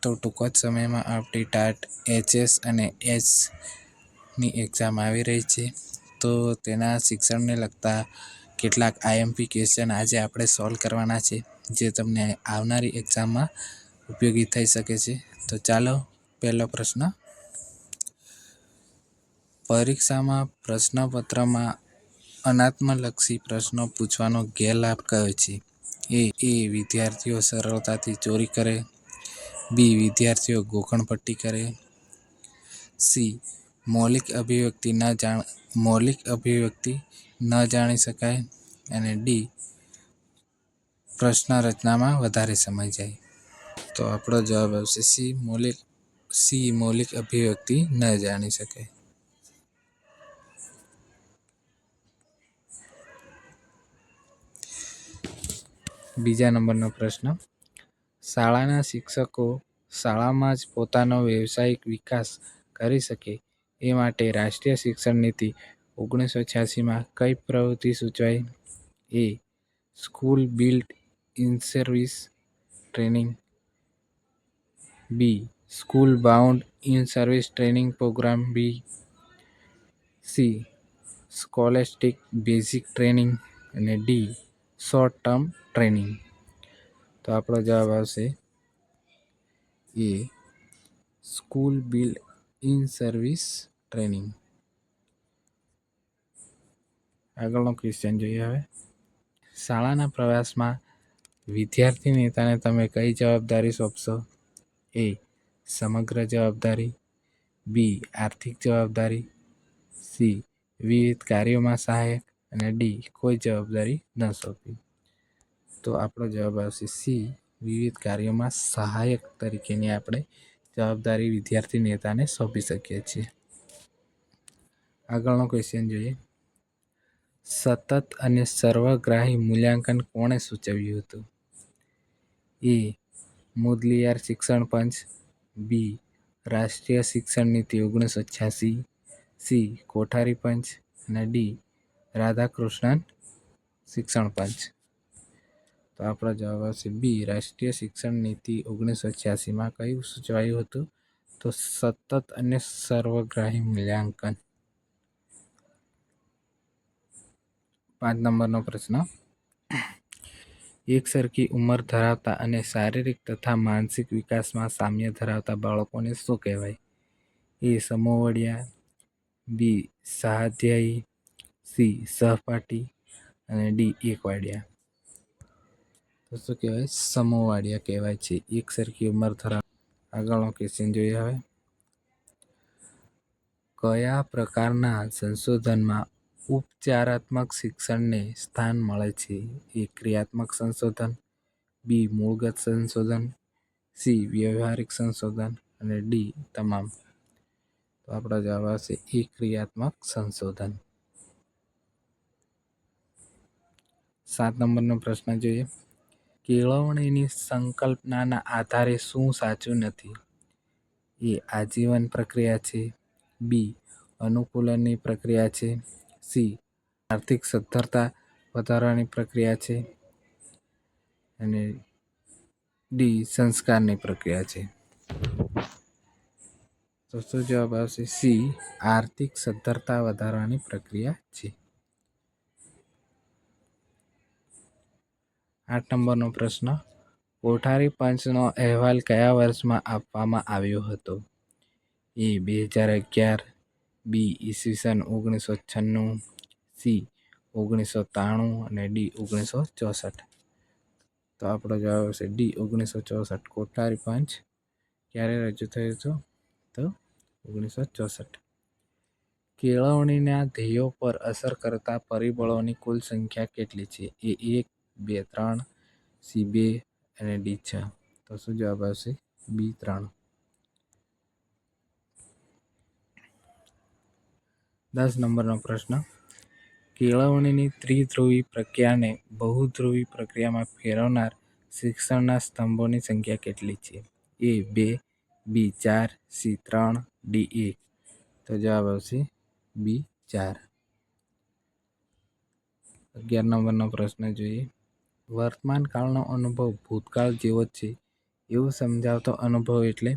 તો ટૂંક જ સમયમાં આવતી ટાટ HS અને ની એક્ઝામ આવી રહી છે. તો તેના શિક્ષણને લગતા કેટલાક IMP ક્વેશ્ચન આજે આપણે સોલ્વ કરવાના છે, જે તમને આવનારી એક્ઝામમાં ઉપયોગી થઈ શકે છે. તો ચાલો, પહેલો પ્રશ્ન. પરીક્ષામાં પ્રશ્નપત્રમાં અનાત્મલક્ષી પ્રશ્નો પૂછવાનો ગેરલાભ કયો છે? એ વિદ્યાર્થીઓ સરળતાથી ચોરી કરે. બી વિદ્યાર્થીઓ ગોખણપટ્ટી કરે. સી મૌલિક અભિવ્યક્તિ ન જાણી શકાય. અને ડી પ્રશ્ન રચનામાં વધારે સમય જાય. તો આપણો જવાબ આવશે સી મૌલિક અભિવ્યક્તિ ન જાણી શકાય. બીજા નંબરનો પ્રશ્ન. શાળાના શિક્ષકો શાળામાં જ પોતાનો વ્યવસાયિક વિકાસ કરી શકે એ માટે રાષ્ટ્રીય શિક્ષણ નીતિ 1986માં કઈ પ્રવૃત્તિ સૂચવાઈ? A school built in service training. B school bound in service training program. B C scholastic basic training. અને ડી શોર્ટ ટર્મ ટ્રેનિંગ. તો આપણો જવાબ આવશે A school build in service training. આગળનો ક્વેશ્ચન જોઈએ હવે. શાળાના પ્રવાસમાં વિદ્યાર્થી નેતાને તમે કઈ જવાબદારી સોંપશો? એ સમગ્ર જવાબદારી. બી આર્થિક જવાબદારી. સી વિવિધ કાર્યોમાં સહાયક. અને ડી કોઈ જવાબદારી ન સોંપવી. તો આપણો જવાબ આવશે સી વિવિધ કાર્યોમાં સહાયક તરીકેની આપણે જવાબદારી વિદ્યાર્થી નેતાને સોંપી શકીએ છીએ. આગળનો ક્વેશ્ચન જોઈએ. સતત અને સર્વગ્રાહી મૂલ્યાંકન કોણે સૂચવ્યું હતું? એ મુદલિયાર શિક્ષણ પંચ. બી રાષ્ટ્રીય શિક્ષણ નીતિ 1986. સી કોઠારી પંચ. અને ડી રાધાકૃષ્ણન શિક્ષણ પંચ. તો આપણો જવાબ આવશે બી રાષ્ટ્રીય શિક્ષણ નીતિ 1986માં કયું સૂચવાયું હતું? તો સતત અને સર્વગ્રાહી મૂલ્યાંકન. 5 નંબરનો પ્રશ્ન. એક સરખી ઉંમર ધરાવતા અને શારીરિક તથા માનસિક વિકાસમાં સામ્ય ધરાવતા બાળકોને શું કહેવાય? એ સમોવડીયા. બી સહાધ્યાયી. સી સહપાઠી. અને ડી એકવાડિયા. તો શું કહેવાય? સમોવાડિયા કહેવાય છે. એક સરખી ઉંમર ધરાવતા. આગળનો ક્વેશ્ચન જોઈએ હવે. કયા પ્રકારના સંશોધનમાં ઉપચારાત્મક શિક્ષણને સ્થાન મળે છે? એ ક્રિયાત્મક સંશોધન. બી મૂળગત સંશોધન. સી વ્યવહારિક સંશોધન. અને ડી તમામ. તો આપણો જવાબ આવશે એ ક્રિયાત્મક સંશોધન. 7 નંબરનો પ્રશ્ન જોઈએ. કેળવણીની સંકલ્પનાના આધારે શું સાચું નથી? એ આજીવન પ્રક્રિયા છે. બી અનુકૂલનની પ્રક્રિયા છે. સી આર્થિક સદ્ધરતા વધારવાની પ્રક્રિયા છે. અને ડી સંસ્કારની પ્રક્રિયા છે. તો શું જવાબ આવશે? સી આર્થિક સદ્ધરતા વધારવાની પ્રક્રિયા છે. 8 નંબરનો પ્રશ્ન. કોઠારી પંચનો અહેવાલ કયા વર્ષમાં આપવામાં આવ્યો હતો? એ 2011. બી ઈસવીસન 1996. સી 1993. અને ડી 1964. તો આપણો જવાબ આવશે ડી 1964. કોઠારી પંચ ક્યારે રજૂ થયું હતું? તો 1964. કેળવણીના ધ્યેયો પર અસર કરતા પરિબળોની કુલ સંખ્યા કેટલી છે? એ 1, 2, 3. સી 2. અને ડી 6. તો શું જવાબ આવશે? બી 3. 10 નંબરનો પ્રશ્ન. કેળવણીની ત્રિધ્રુવી પ્રક્રિયાને બહુધ્રુવી પ્રક્રિયામાં ફેરવનાર શિક્ષણના સ્તંભોની સંખ્યા કેટલી છે? એ 2. બી 4. સી 3. ડી 1. તો જવાબ આવશે બી 4. 11 નંબરનો પ્રશ્ન જોઈએ. વર્તમાન કાળનો અનુભવ ભૂતકાળ જેવો જ છે એવું સમજાવતો અનુભવ એટલે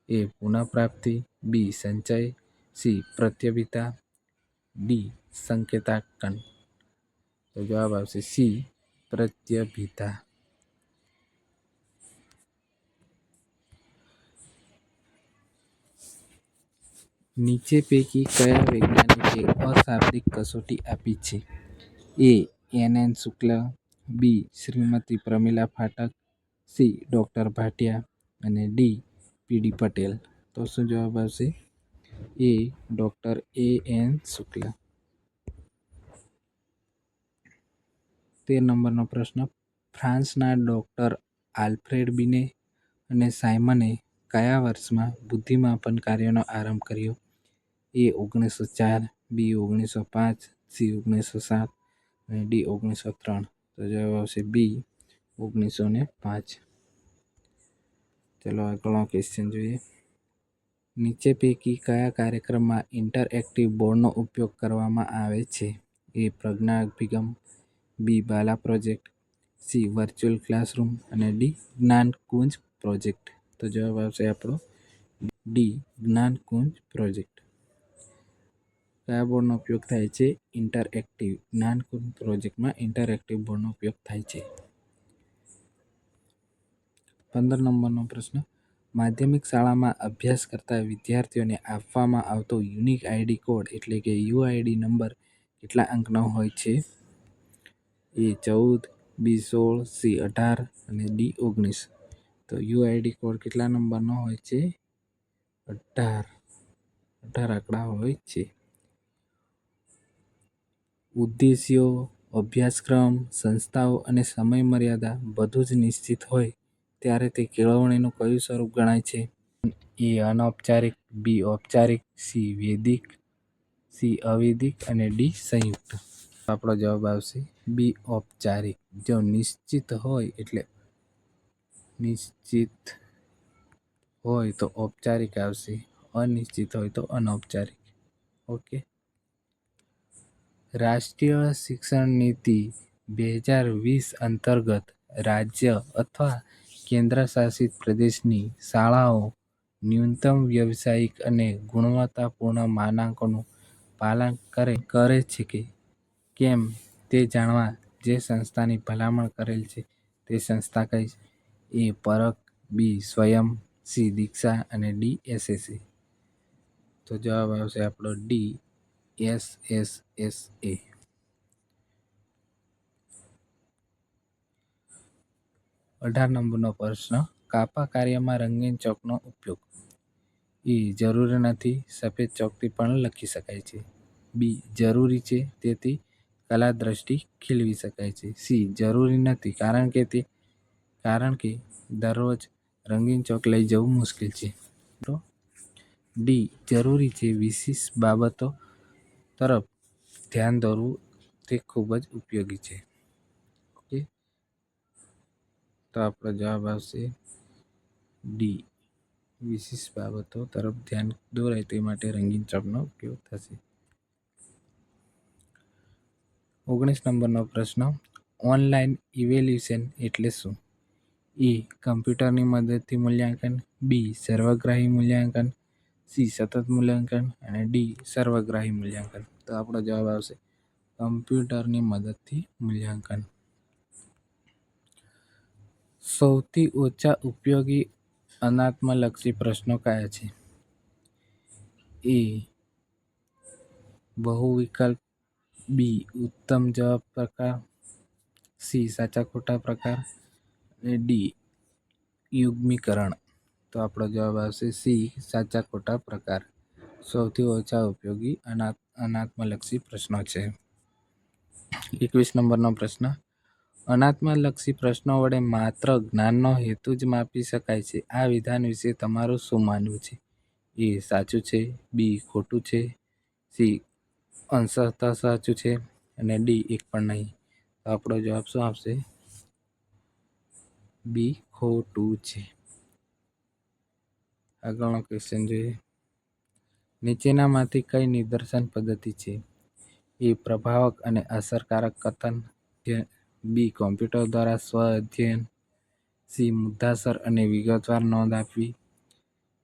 એ પુનઃપ્રાપ્તિ, બી સંચય, સી પ્રત્યબિતા, ડી સંકેતાંકન. તો જવાબ આવશે સી પ્રત્યબિતા. નીચે પૈકી કયા વૈજ્ઞાનિકે અશાબ્દિક કસોટી આપી છે? A N Shukla, B Shrimati Pramila Pathak, C doctor Bhatia અને ડી પીડી પટેલ. તો શું જવાબ આવશે? એ ડૉક્ટર એન શુક્લ. 13 નંબરનો પ્રશ્ન. ફ્રાન્સના ડૉક્ટર આલ્ફ્રેડ બિને અને સાયમને કયા વર્ષમાં બુદ્ધિમાપન કાર્યનો આરંભ કર્યો? એ 1904, બી 1905, સી 1907 અને ડી 1903. તો જવાબ આવશે બી 1905. ચલો આગળનો ક્વેશ્ચન જોઈએ. નીચે પૈકી કયા કાર્યક્રમમાં ઇન્ટરએક્ટિવ બોર્ડનો ઉપયોગ કરવામાં આવે છે? એ પ્રજ્ઞા અભિગમ, B Bala project, C virtual classroom અને ડી જ્ઞાનકુંજ પ્રોજેક્ટ. તો જવાબ આવશે આપણો ડી જ્ઞાનકુંજ પ્રોજેક્ટ. કયા બોર્ડનો ઉપયોગ થાય છે? ઇન્ટરએક્ટિવ. જ્ઞાનકુંજ પ્રોજેક્ટમાં ઇન્ટરએક્ટિવ બોર્ડનો ઉપયોગ થાય છે. 15 નંબરનો પ્રશ્ન. માધ્યમિક શાળામાં અભ્યાસ કરતા વિદ્યાર્થીઓને આપવામાં આવતો યુનિક આઈડી કોડ એટલે કે યુઆઈડી નંબર કેટલા અંકનો હોય છે? એ 14, બી 16, સી 18 અને ડી 19. તો યુઆઈડી કોડ કેટલા નંબરનો હોય છે? 18 આંકડા હોય છે. ઉદ્દેશ્યો, અભ્યાસક્રમ, સંસ્થાઓ અને સમયમર્યાદા બધું જ નિશ્ચિત હોય ત્યારે તે કેળવણીનું કયું સ્વરૂપ ગણાય છે? એ અનૌપચારિક, બી ઔપચારિક, સી વૈદિક, સી અવૈદિક અને ડી સંયુક્ત. આપણો જવાબ આવશે બી ઔપચારિક. જો નિશ્ચિત હોય એટલે નિશ્ચિત હોય તો ઔપચારિક આવશે, અનિશ્ચિત હોય તો અનૌપચારિક. ઓકે. રાષ્ટ્રીય શિક્ષણ નીતિ 2020 અંતર્ગત રાજ્ય અથવા કેન્દ્રશાસિત પ્રદેશની શાળાઓ ન્યૂનતમ વ્યવસાયિક અને ગુણવત્તાપૂર્ણ માનકોનું પાલન કરે છે કે કેમ તે જાણવા જે સંસ્થાની ભલામણ કરેલ છે તે સંસ્થા કઈ? એ પરખ, બી સ્વયં, સી દીક્ષા અને ડી એસએસએ. તો જવાબ આવશે આપણો ડી એસએસએ. 18 નંબરનો પ્રશ્ન. કાપા કાર્યમાં રંગીન ચોકનો ઉપયોગ. એ જરૂરી નથી, સફેદ ચોકથી પણ લખી શકાય છે. બી જરૂરી છે, તેથી કલા દ્રષ્ટિ ખીલવી શકાય છે. સી જરૂરી નથી કારણ કે દરરોજ રંગીન ચોક લઈ જવું મુશ્કેલ છે. તો ડી જરૂરી છે, વિશિષ્ટ બાબતો તરફ ધ્યાન દોરવું તે ખૂબ જ ઉપયોગી છે. ઓકે. તો આપણો જવાબ આવશે ડી વિશિષ્ટ બાબતો તરફ ધ્યાન દોરાય તે માટે રંગીન ચોકનો ઉપયોગ થશે. 19 નંબરનો પ્રશ્ન. ઓનલાઈન ઇવેલ્યુએશન એટલે શું? એ કમ્પ્યુટરની મદદથી મૂલ્યાંકન, બી સર્વગ્રાહી મૂલ્યાંકન, સી સતત મૂલ્યાંકન અને ડી સર્વગ્રાહી મૂલ્યાંકન. તો આપણો જવાબ આવશે કમ્પ્યુટરની મદદથી મૂલ્યાંકન. સૌથી ઓછા ઉપયોગી અનાત્મલક્ષી પ્રશ્નો કયા છે? એ બહુવિકલ્પ, બી ઉત્તમ જવાબ પ્રકાર, સી સાચા ખોટા પ્રકાર અને ડી યુગ્મીકરણ. તો આપણો જવાબ આવશે સી સાચા ખોટા પ્રકાર. સૌથી ઓછા ઉપયોગી અનાત્મલક્ષી પ્રશ્નો છે. 21 નંબરનો પ્રશ્ન. અનાત્મલક્ષી પ્રશ્નો વડે માત્ર જ્ઞાનનો હેતુ જ માપી શકાય છે. આ વિધાન વિશે તમારું શું માનવું છે? એ સાચું છે, બી ખોટું છે, સી અંશતઃ સાચું છે અને ડી એક પણ નહીં. તો આપણો જવાબ શું આવશે? બી ખોટું છે. આગળનો ક્વેશ્ચન જોઈએ. નીચેનામાંથી કઈ નિદર્શન પદ્ધતિ છે? એ પ્રભાવક અને અસરકારક કથન, બી કોમ્પ્યુટર દ્વારા સ્વ અધ્યયન, સી. મુદ્દાસર અને વિગતવાર નોંધ આપવી.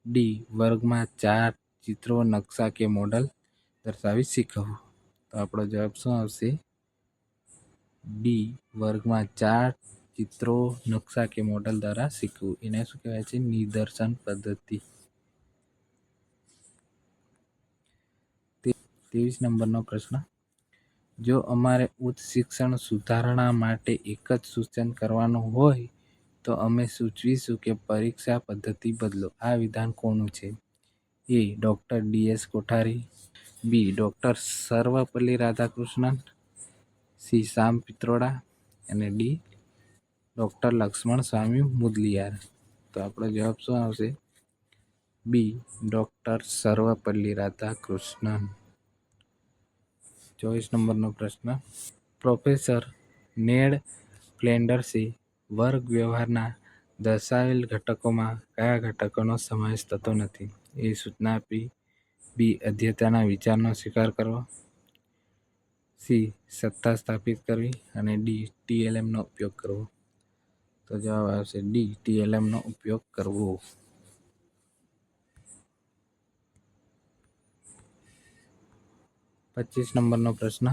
ડી. વર્ગમાં 4 ચિત્રો, નકશા કે મોડલ દર્શાવી શીખવવું. તો આપણો જવાબ શું આવશે? ડી. વર્ગમાં 4 ચિત્રો, નકશા કે મોડલ દ્વારા શીખવું. એને શું કહેવાય છે? નિદર્શન પદ્ધતિ. 23 નંબરનો પ્રશ્ન. જો અમારે ઉચ્ચ શિક્ષણ સુધારણા માટે એક જ સૂચન કરવાનું હોય તો અમે સૂચવીશું કે પરીક્ષા પદ્ધતિ બદલો. આ વિધાન કોનું છે? એ. ડૉક્ટર ડી.એસ. કોઠારી. બી. ડૉક્ટર સર્વપલ્લી રાધાકૃષ્ણન. સી. સામ પિત્રોડા. અને ડી. ડૉક્ટર લક્ષ્મણ સ્વામી મુદલિયાર. તો આપણો જવાબ શું આવશે? બી. ડૉક્ટર સર્વપલ્લી રાધાકૃષ્ણન. 24 નંબરનો પ્રશ્ન. પ્રોફેસર નેડ ફ્લેન્ડર્સે વર્ગ વ્યવહારના દર્શાવેલ ઘટકોમાં કયા ઘટકોનો સમાવેશ થતો નથી? એ. સૂચના આપવી. બી. અધ્યયનના વિચારનો સ્વીકાર કરવો. સી. સત્તા સ્થાપિત કરવી. અને ડી. ટીએલએમનો ઉપયોગ કરવો. તો જવાબ આવશે ડી. ટીએલએમનો ઉપયોગ કરવો. 25 નંબરનો પ્રશ્ન.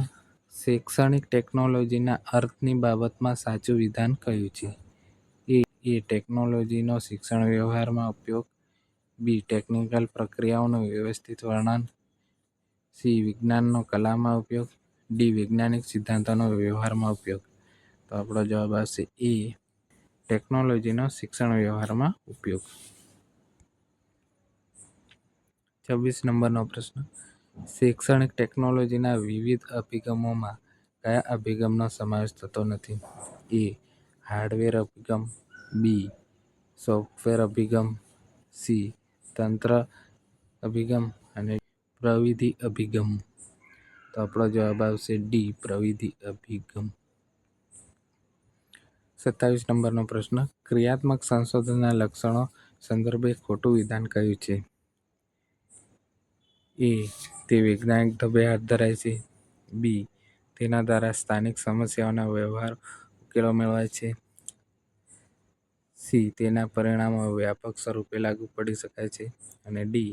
શૈક્ષણિક ટેકનોલોજીના અર્થની બાબતમાં સાચું વિધાન કયું છે? એ. ટેકનોલોજીનો શિક્ષણ વ્યવહારમાં ઉપયોગ. બી. ટેકનિકલ પ્રક્રિયાઓનું વ્યવસ્થિત વર્ણન. સી. વિજ્ઞાનનો કલામાં ઉપયોગ. ડી. વૈજ્ઞાનિક સિદ્ધાંતોનો વ્યવહારમાં ઉપયોગ. તો આપણો જવાબ આવશે એ. ટેકનોલોજીનો શિક્ષણ વ્યવહારમાં ઉપયોગ. 26 નંબરનો પ્રશ્ન. શૈક્ષણિક ટેકનોલોજીના વિવિધ અભિગમોમાં કયા અભિગમનો સમાવેશ થતો નથી? એ. હાર્ડવેર અભિગમ. બી. સોફ્ટવેર અભિગમ. સી. તંત્ર અભિગમ. અને પ્રવિધિ અભિગમ. તો આપણો જવાબ આવશે ડી. પ્રવિધિ અભિગમ. 27 નંબરનો પ્રશ્ન. ક્રિયાત્મક સંશોધનના લક્ષણો સંદર્ભે ખોટું વિધાન કયું છે? એ. તે વૈજ્ઞાનિક ઢબે હાથ ધરાય છે. બી. તેના દ્વારા સ્થાનિક સમસ્યાઓના વ્યવહાર ઉકેલો મેળવાય છે. સી. તેના પરિણામો વ્યાપક સ્વરૂપે લાગુ પડી શકાય છે. અને ડી.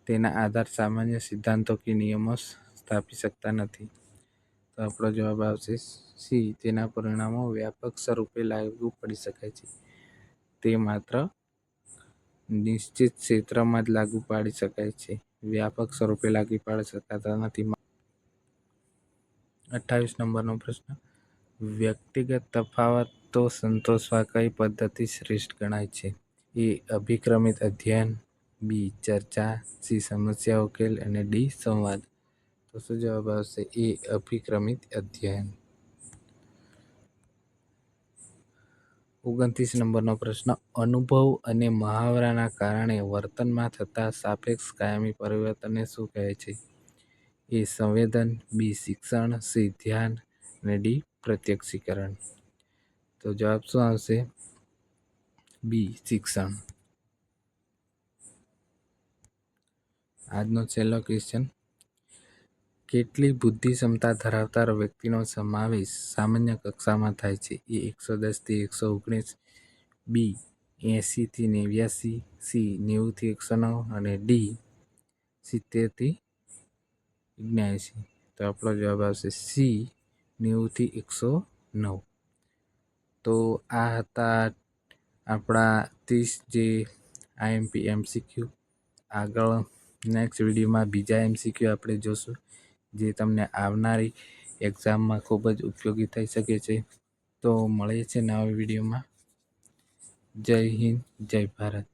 તેના આધાર સામાન્ય સિદ્ધાંતો કે નિયમો સ્થાપી શકતા નથી. તો આપણો જવાબ આવશે સી. તેના પરિણામો વ્યાપક સ્વરૂપે લાગુ પડી શકાય છે. તે માત્ર નિશ્ચિત ક્ષેત્રમાં જ લાગુ પાડી શકાય છે. વ્યાપક સ્વરૂપે લાગુ પાડી શકાતા નથી. 28 નંબરનો પ્રશ્ન. વ્યક્તિગત તફાવતો સંતોષવા કઈ પદ્ધતિ શ્રેષ્ઠ ગણાય છે? એ. અભિક્રમિત અધ્યયન. બી. ચર્ચા. સી. સમસ્યા ઉકેલ. અને ડી. સંવાદ. તો શું જવાબ આવશે? એ. અભિક્રમિત અધ્યયન. 29 નંબરનો પ્રશ્ન. અનુભવ અને મહાવરાના કારણે વર્તનમાં થતા સાપેક્ષ કાયમી પરિવર્તનને શું કહે છે? એ. સંવેદન. બી. શિક્ષણ. સી. ધ્યાન. અને ડી. પ્રત્યક્ષીકરણ. તો જવાબ શું આવશે? બી. શિક્ષણ. આજનો છેલ્લો ક્વેશ્ચન. કેટલી બુદ્ધિ ક્ષમતા ધરાવતા વ્યક્તિનો સમાવેશ સામાન્ય કક્ષામાં થાય છે? એ. 110 થી 119. બી. 80 થી 89. સી. 90 થી 109. અને ડી. 70 થી 79. તો આપણો જવાબ આવશે સી. 90 થી 109. તો આ હતા આપણા 30 જે આઈએમપી એમસીક્યુ. આગળ નેક્સ્ટ વિડીયોમાં બીજા એમસીક્યુ આપણે જોશું, જે તમને આવનારી એક્ઝામમાં ખૂબ જ ઉપયોગી થઈ શકે છે. તો મળીએ છીએ નવા વિડીયોમાં. જય હિન્દ, જય ભારત.